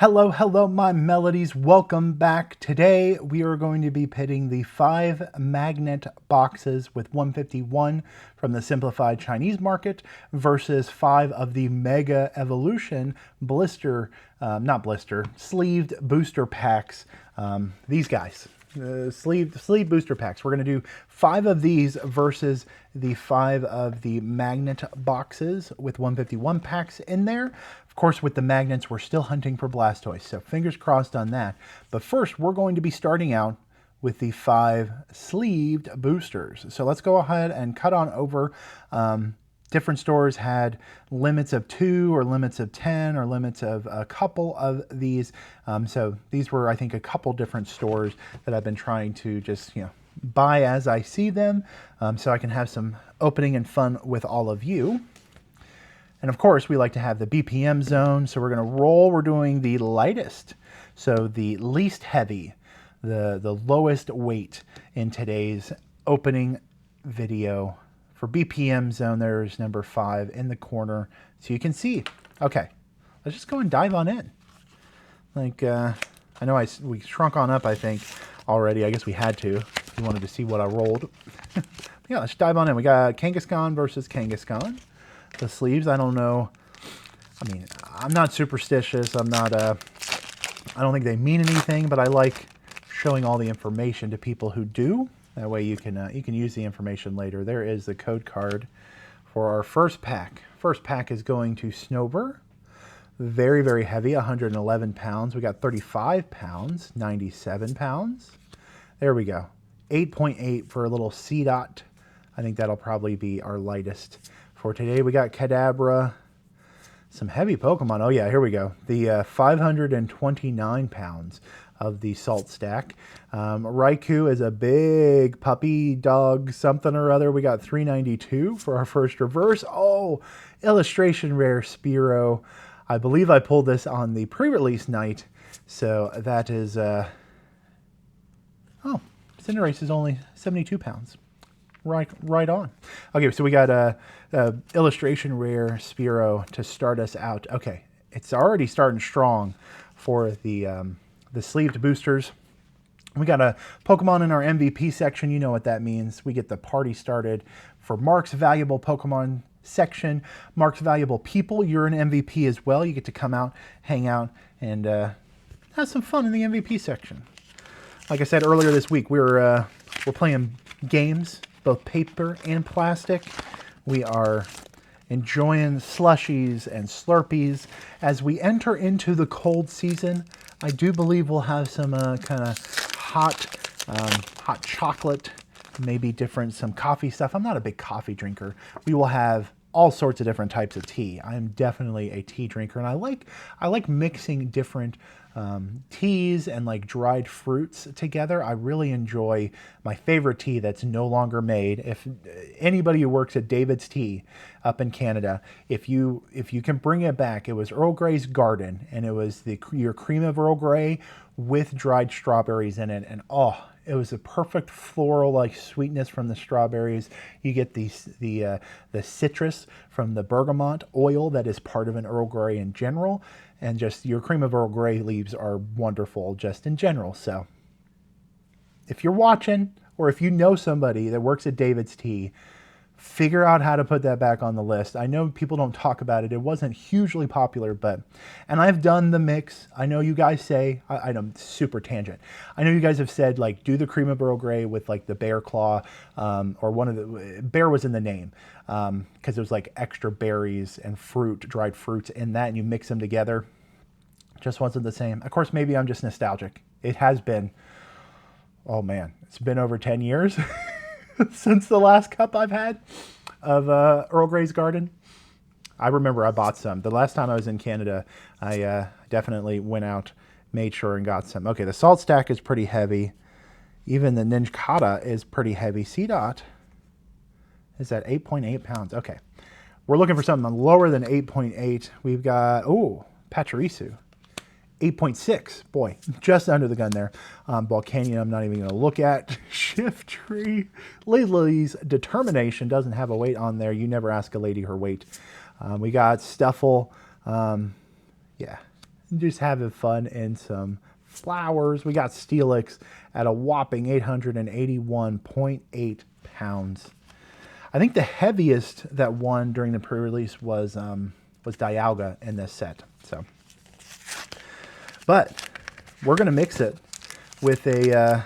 Hello, hello, my melodies. Welcome back. Today we are going to be pitting the 5 magnet boxes with 151 from the Simplified Chinese Market versus 5 of the Mega Evolution sleeved booster packs. These guys. Sleeve booster packs. We're going to do 5 of these versus the 5 of the magnet boxes with 151 packs in there. Of course, with the magnets, we're still hunting for Blastoise, so fingers crossed on that. But first, we're going to be starting out with the 5 sleeved boosters. So let's go ahead and cut on over. Different stores had limits of 2 or limits of 10 or limits of a couple of these. So these were, I think, a couple different stores that I've been trying to just, buy as I see them, so I can have some opening and fun with all of you. And of course, we like to have the BPM zone, so we're going to roll. We're doing the lightest, so the least heavy, the lowest weight in today's opening video. For BPM zone, there's number 5 in the corner, so you can see. Okay, let's just go and dive on in. Like, I know we shrunk on up, I think, already. I guess we had to. If you wanted to see what I rolled. Yeah, let's dive on in. We got Kangaskhan versus Kangaskhan. The sleeves, I don't know. I mean, I'm not superstitious. I don't think they mean anything, but I like showing all the information to people who do. That way you can use the information later. There is the code card for our first pack. First pack is going to Snover. Very, very heavy, 111 pounds. We got 35 pounds, 97 pounds. There we go. 8.8 for a little C dot. I think that'll probably be our lightest. For today, we got Kadabra, some heavy Pokemon. Oh yeah, here we go. The 529 pounds of the salt stack. Raikou is a big puppy dog something or other. We got 392 for our first reverse. Oh, illustration rare Spearow. I believe I pulled this on the pre-release night, so that is, oh, Cinderace is only 72 pounds. Right on. Okay, so we got a illustration rare Spearow to start us out. Okay, it's already starting strong for the sleeved boosters. We got a Pokemon in our MVP section. You know what that means. We get the party started for Mark's Valuable Pokemon section. Mark's Valuable People, you're an MVP as well. You get to come out, hang out, and have some fun in the MVP section. Like I said earlier this week, we're playing games, both paper and plastic. We are enjoying slushies and Slurpees. As we enter into the cold season, I do believe we'll have some kind of hot chocolate, maybe some coffee stuff. I'm not a big coffee drinker. We will have all sorts of different types of tea. I am definitely a tea drinker, and I like mixing different teas and like dried fruits together. I really enjoy my favorite tea that's no longer made. If anybody who works at David's Tea up in Canada, if you can bring it back, it was Earl Grey's Garden, and it was your cream of Earl Grey with dried strawberries in it, and oh, it was a perfect floral like sweetness from the strawberries. You get the citrus from the bergamot oil that is part of an Earl Grey in general. And just your cream of Earl Grey leaves are wonderful just in general. So if you're watching, or if you know somebody that works at David's Tea, figure out how to put that back on the list. I know people don't talk about it. It wasn't hugely popular, and I've done the mix. I know you guys say, I know, super tangent. I know you guys have said, like, do the cream of Earl Grey with, like, the bear claw, or one of the, bear was in the name, because it was, like, extra berries and dried fruits in that, and you mix them together. Just wasn't the same. Of course, maybe I'm just nostalgic. It has been, oh man, it's been over 10 years. Since the last cup I've had of Earl Grey's Garden. I remember I bought some. The last time I was in Canada, I definitely went out, made sure and got some. Okay, the salt stack is pretty heavy. Even the Ninjkata is pretty heavy. C-Dot is at 8.8 pounds. Okay, we're looking for something lower than 8.8. We've got, oh, Pachirisu. 8.6, boy, just under the gun there. Volcanion, I'm not even going to look at. Shiftry. Lily's Determination doesn't have a weight on there. You never ask a lady her weight. We got Stuffle. Yeah, just having fun in some flowers. We got Steelix at a whopping 881.8 pounds. I think the heaviest that won during the pre-release was Dialga in this set. So, but we're gonna mix it with a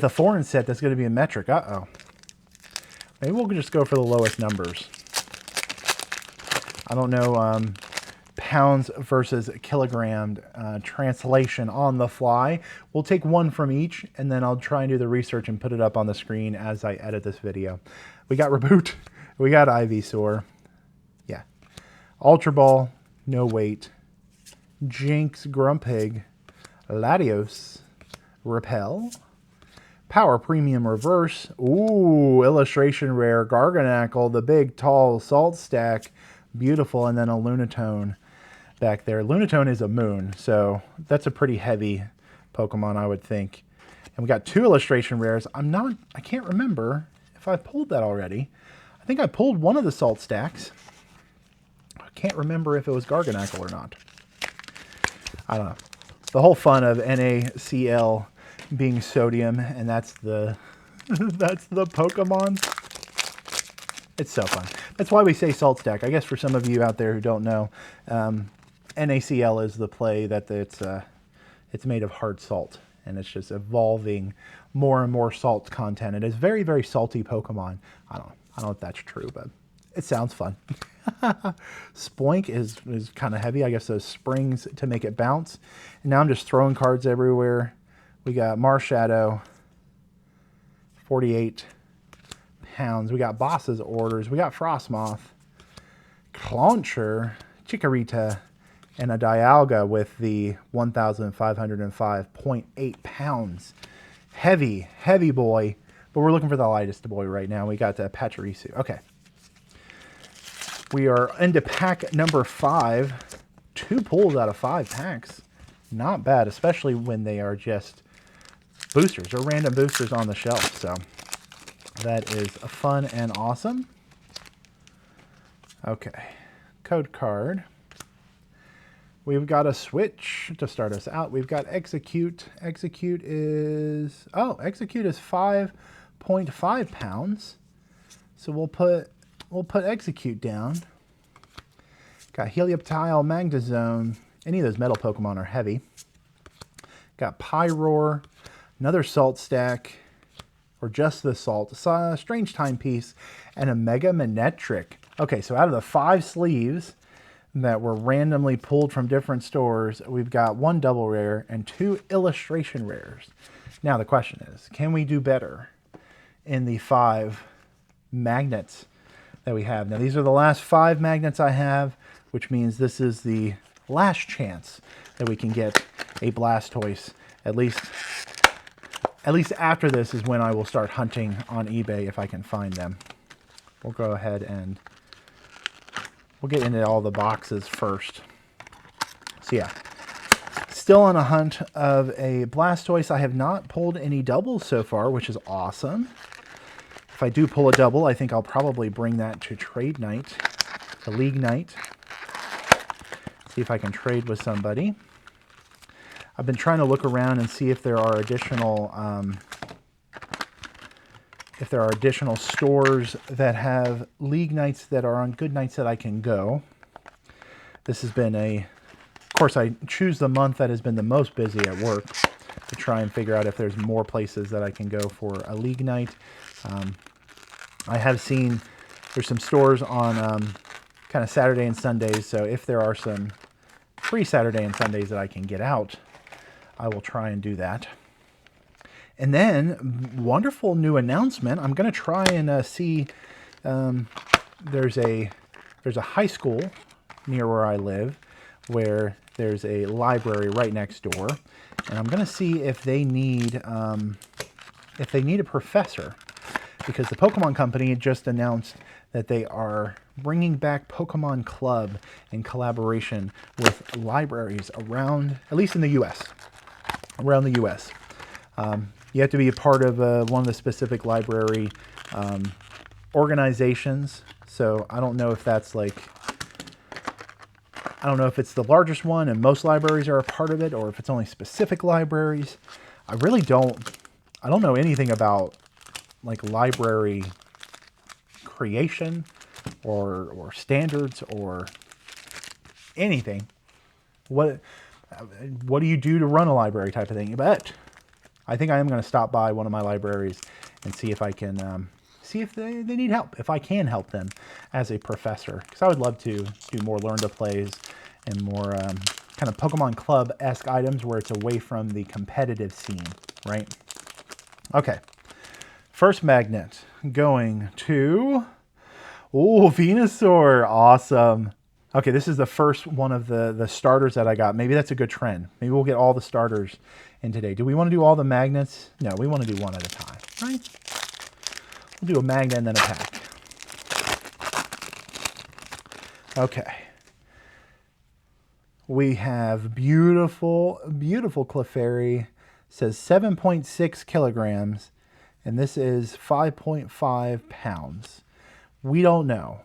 foreign set that's gonna be a metric. Uh-oh. Maybe we'll just go for the lowest numbers. I don't know, pounds versus kilogram translation on the fly. We'll take one from each, and then I'll try and do the research and put it up on the screen as I edit this video. We got Reboot, we got Ivysaur, yeah, Ultra Ball, no weight, Jinx, Grumpig, Latios, Repel, Power Premium Reverse, ooh, illustration rare, Garganacl, the big tall salt stack, beautiful, and then a Lunatone back there. Lunatone is a moon, so that's a pretty heavy Pokemon, I would think. And we got two illustration rares. I can't remember if I pulled that already. I think I pulled one of the salt stacks. I can't remember if it was Garganacl or not. I don't know. The whole fun of NaCl being sodium, and that's the that's the Pokemon. It's so fun. That's why we say salt stack. I guess for some of you out there who don't know, NaCl is the play that it's made of hard salt, and it's just evolving more and more salt content. It is very, very salty Pokemon. I don't know if that's true, but it sounds fun. Spoink is kind of heavy. I guess those springs to make it bounce. And now I'm just throwing cards everywhere. We got Marshadow, 48 pounds. We got Boss's Orders. We got Frostmoth, Clauncher, Chikorita, and a Dialga with the 1,505.8 pounds. Heavy, heavy boy. But we're looking for the lightest boy right now. We got Pachirisu. Okay. We are into pack number 5. 2 pulls out of 5 packs. Not bad, especially when they are just boosters or random boosters on the shelf. So that is fun and awesome. Okay. Code card. We've got a switch to start us out. We've got Execute. Execute is 5.5 pounds. So we'll put Execute down. Got Helioptile, Magnezone. Any of those metal Pokemon are heavy. Got Pyroar, another salt stack, or just the salt, Strange Timepiece, and a Mega Manectric. Okay, so out of the 5 sleeves that were randomly pulled from different stores, we've got 1 double rare and 2 illustration rares. Now the question is, can we do better in the 5 magnets that we have? Now these are the last 5 magnets I have, which means this is the last chance that we can get a Blastoise. At least after this is when I will start hunting on eBay if I can find them. We'll go ahead and we'll get into all the boxes first. So yeah, still on a hunt of a Blastoise. I have not pulled any doubles so far, which is awesome. If I do pull a double, I think I'll probably bring that to trade night, to league night. See if I can trade with somebody. I've been trying to look around and see if there are additional stores that have league nights that are on good nights that I can go. This has been of course I choose the month that has been the most busy at work to try and figure out if there's more places that I can go for a league night. I have seen there's some stores on kind of Saturday and Sundays, so if there are some free Saturday and Sundays that I can get out, I will try and do that. And then, wonderful new announcement. I'm going to try and see, there's a high school near where I live where there's a library right next door. And I'm going to see if they need a professor, because the Pokemon Company just announced that they are bringing back Pokemon Club in collaboration with libraries around, at least in the U.S., around the U.S. You have to be a part of one of the specific library organizations. So I don't know if that's like I don't know if it's the largest one and most libraries are a part of it, or if it's only specific libraries. I don't know anything about like library creation or standards or anything. What do you do to run a library type of thing? But I think I am going to stop by one of my libraries and see if I can see if they need help, if I can help them as a professor, because I would love to do more learn to plays and more kind of Pokemon Club-esque items where it's away from the competitive scene, right? Okay, first magnet going to, oh, Venusaur, awesome. Okay, this is the first one of the starters that I got. Maybe that's a good trend. Maybe we'll get all the starters in today. Do we want to do all the magnets? No, we want to do one at a time, right? We'll do a magnet and then a pack. Okay. We have beautiful, beautiful Clefairy. Says 7.6 kilograms, and this is 5.5 pounds. We don't know.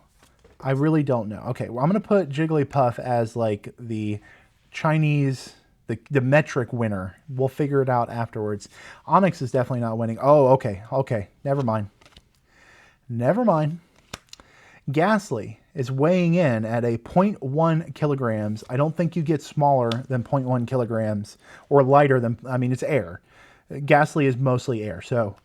I really don't know. Okay, well, I'm going to put Jigglypuff as like the Chinese, the metric winner. We'll figure it out afterwards. Onyx is definitely not winning. Oh, okay. Okay, never mind. Never mind. Ghastly is weighing in at a 0.1 kilograms. I don't think you get smaller than 0.1 kilograms or lighter than, I mean, it's air. Ghastly is mostly air. So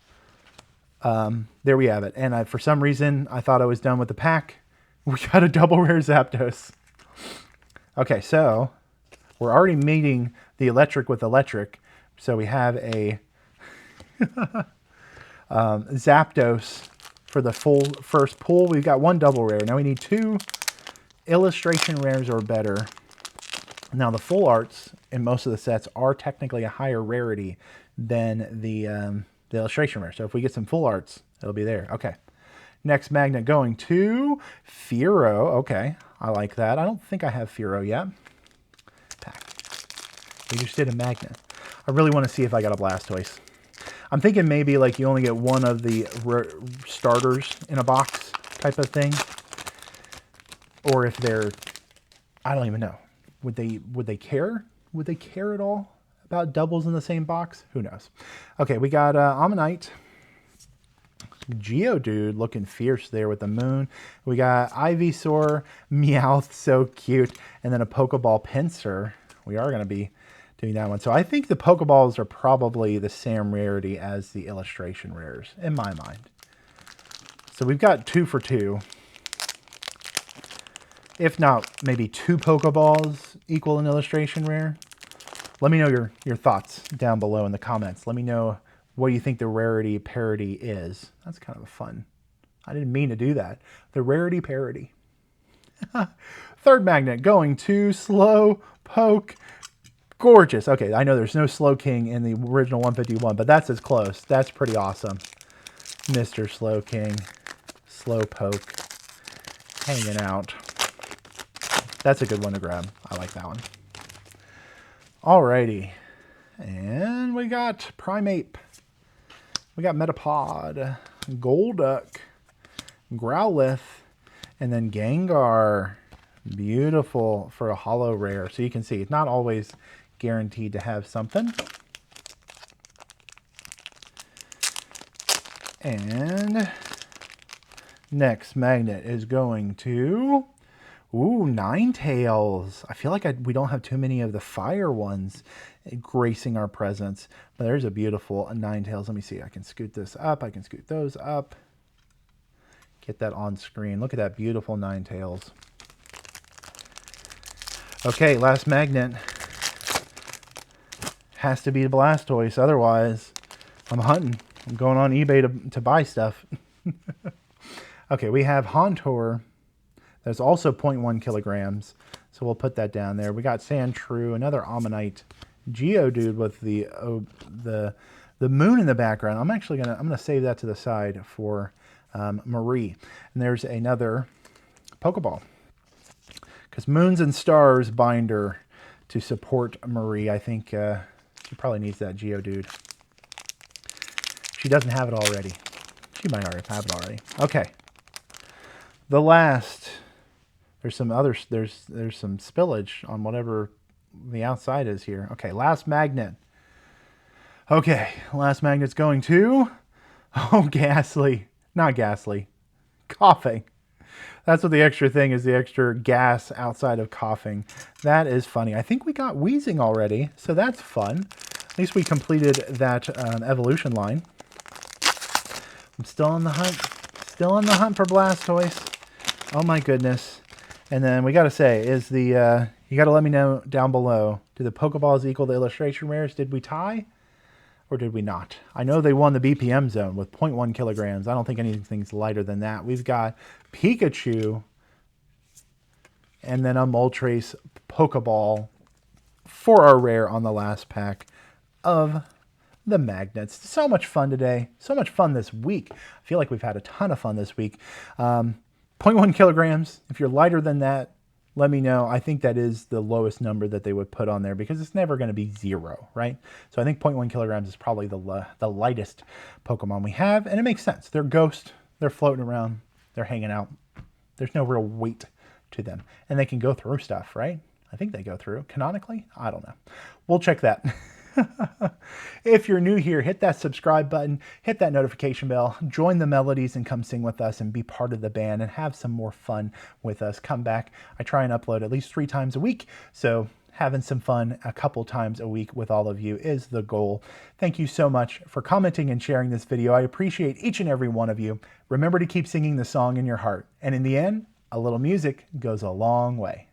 there we have it. And for some reason, I thought I was done with the pack. We got a double rare Zapdos. Okay, so we're already meeting the electric with electric. So we have a Zapdos for the full first pull. We've got one double rare. Now we need 2 illustration rares or better. Now the full arts in most of the sets are technically a higher rarity than the illustration rare. So if we get some full arts, it'll be there. Okay. Next magnet going to Fearow. Okay, I like that. I don't think I have Fearow yet. Pack. We just did a magnet. I really want to see if I got a Blastoise. I'm thinking maybe like you only get one of the starters in a box type of thing. Or if they're, I don't even know. Would they care? Would they care at all about doubles in the same box? Who knows? Okay, we got Ammonite. Geodude looking fierce there with the moon. We got Ivysaur, Meowth, so cute. And then a Pokeball Pinsir. We are going to be doing that one. So I think the Pokeballs are probably the same rarity as the illustration rares, in my mind. So we've got 2 for 2. If not, maybe 2 Pokeballs equal an illustration rare. Let me know your thoughts down below in the comments. Let me know what you think the rarity parity is. That's kind of fun. I didn't mean to do that. The rarity parity. Third magnet going to Slowpoke. Gorgeous. Okay, I know there's no Slowking in the original 151, but that's as close. That's pretty awesome. Mr. Slowking. Slowpoke. Hanging out. That's a good one to grab. I like that one. Alrighty. And we got Primeape. We got Metapod. Golduck. Growlithe. And then Gengar. Beautiful for a holo rare. So you can see it's not always guaranteed to have something. And next magnet is going to, ooh, Ninetales. I feel like we don't have too many of the fire ones gracing our presence. But there's a beautiful Ninetales. Let me see. I can scoot this up. I can scoot those up. Get that on screen. Look at that beautiful Ninetales. Okay, last magnet. Has to be the Blastoise. Otherwise, I'm hunting. I'm going on eBay to buy stuff. Okay, we have Hauntor. That's also 0.1 kilograms. So we'll put that down there. We got Sandshrew, another Ammonite, Geodude with the moon in the background. I'm actually gonna save that to the side for Marie. And there's another Pokeball. Because Moons and Stars binder to support Marie. I think she probably needs that Geodude. She doesn't have it already. She might already have it already. Okay. The last There's some other, there's some spillage on whatever the outside is here. Okay, last magnet. Okay, last magnet's going to, oh, Ghastly. Not Ghastly. Coughing. That's what the extra thing is, the extra gas outside of coughing. That is funny. I think we got wheezing already, so that's fun. At least we completed that evolution line. I'm still on the hunt. Still on the hunt for Blastoise. Oh my goodness. And then we got to say, is the, you got to let me know down below, do the Pokeballs equal the illustration rares? Did we tie or did we not? I know they won the BPM zone with 0.1 kilograms. I don't think anything's lighter than that. We've got Pikachu and then a Moltres Pokeball for our rare on the last pack of the magnets. So much fun today. So much fun this week. I feel like we've had a ton of fun this week. 0.1 kilograms. If you're lighter than that, let me know. I think that is the lowest number that they would put on there because it's never going to be 0, right? So I think 0.1 kilograms is probably the lightest Pokemon we have, and it makes sense. They're ghost. They're floating around. They're hanging out. There's no real weight to them, and they can go through stuff, right? I think they go through canonically. I don't know. We'll check that. If you're new here, hit that subscribe button, hit that notification bell, join the Melodies and come sing with us and be part of the band and have some more fun with us. Come back. I try and upload at least 3 times a week, so having some fun a couple times a week with all of you is the goal. Thank you so much for commenting and sharing this video. I appreciate each and every one of you. Remember to keep singing the song in your heart, and in the end, a little music goes a long way.